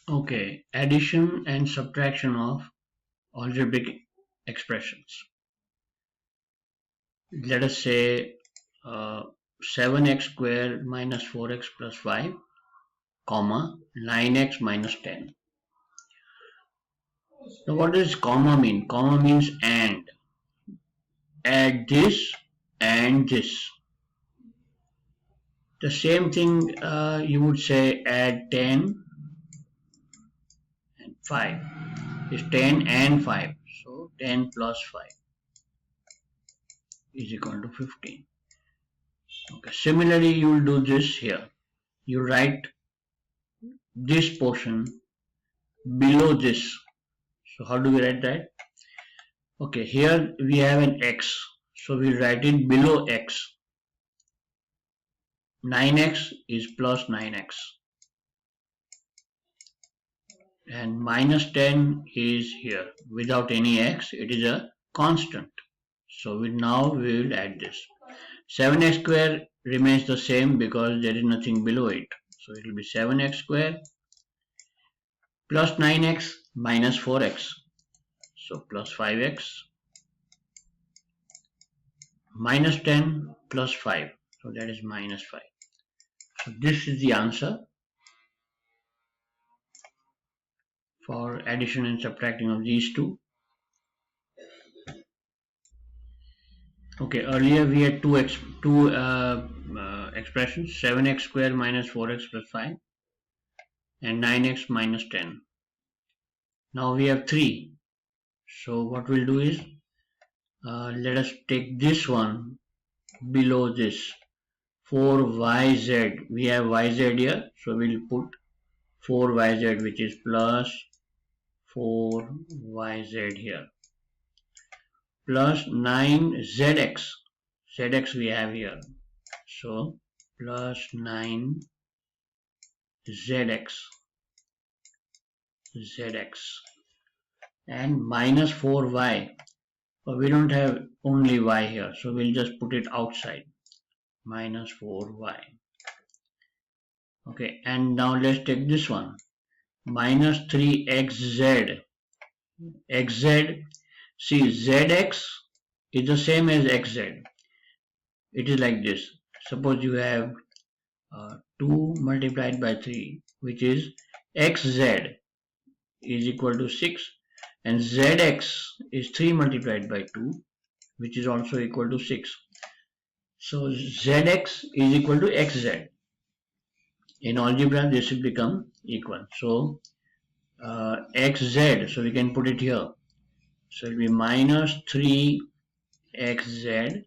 Okay, addition and subtraction of algebraic expressions. Let us say 7x squared minus 4x plus 5, comma 9x minus 10. Now what does comma mean? Comma means and. Add this and this. The same thing you would say add 10 and 5. Is 10 and 5. So 10 plus 5 is equal to 15. Okay. Similarly, you will do this here. You write this portion below this. So how do we write that? Okay, here we have an x. So we write it below x. 9x is plus 9x. And minus 10 is here. Without any x, it is a constant. So now we will add this. 7x square remains the same because there is nothing below it. So it will be 7x square plus 9x minus 4x. So plus 5x minus 10 plus 5. So that is minus 5. So this is the answer for addition and subtracting of these two. Okay, earlier we had two expressions, 7x squared minus 4x plus 5 and 9x minus 10. Now we have 3. So what we'll do is, let us take this one below this. 4yz. We have yz here, so we'll put 4yz, which is plus 4yz here. Plus 9zx. Zx we have here. So plus 9zx. Zx. And minus 4y. But we don't have only y here, so we'll just put it outside. Minus 4y. Okay, and now let's take this one. Minus 3xz. Xz. See, zx is the same as xz. It is like this. Suppose you have 2 multiplied by 3, which is xz is equal to 6, and zx is 3 multiplied by 2, which is also equal to 6. So zx is equal to xz. In algebra, this will become equal. So xz, so we can put it here. So it will be minus 3xz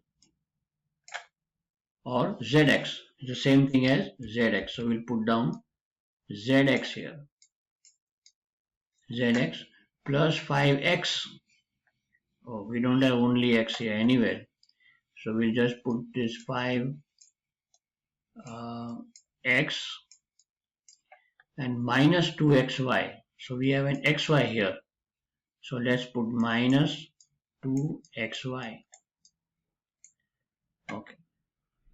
or zx. It's the same thing as zx. So we'll put down zx here. Zx plus 5x. Oh, we don't have only x here anywhere. So we'll just put this 5x and minus 2xy. So we have an xy here. So let's put minus 2xy. Okay.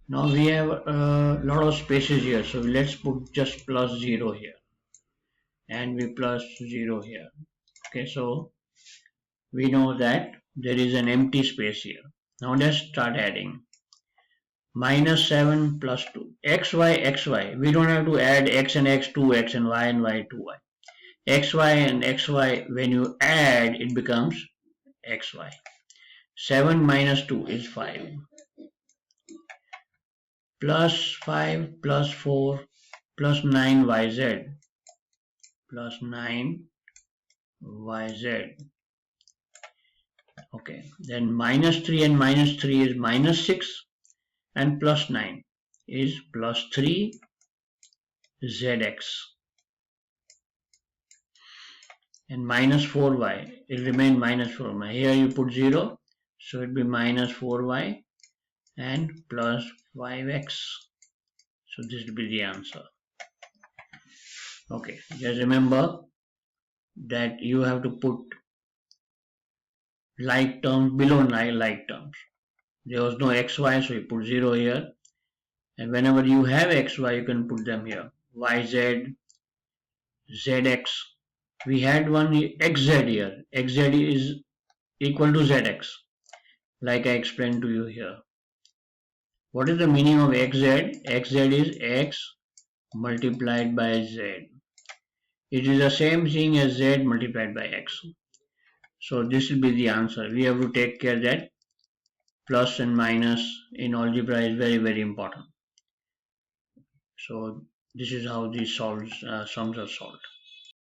Now we have a lot of spaces here. So let's put just plus 0 here. And we plus 0 here. Okay, so we know that there is an empty space here. Now let's start adding. Minus 7 plus 2. xy, xy. We don't have to add x and x, 2x and y 2y. xy and xy, when you add, it becomes xy. 7 minus 2 is 5. Plus 5 plus 4 plus 9yz. Plus 9yz. Okay, then minus 3 and minus 3 is minus 6, and plus 9 is plus 3zx. And minus 4y, it will remain minus 4y. Here you put 0, so it will be minus 4y and plus 5x. So this will be the answer. Okay, just remember that you have to put like terms below like terms. There was no xy, so you put 0 here. And whenever you have xy, you can put them here. yz, zx. We had one xz here. Xz is equal to zx, like I explained to you here. What is the meaning of xz? Xz is x multiplied by z. It is the same thing as z multiplied by x. So this will be the answer. We have to take care that plus and minus in algebra is very important. So this is how these sums are solved.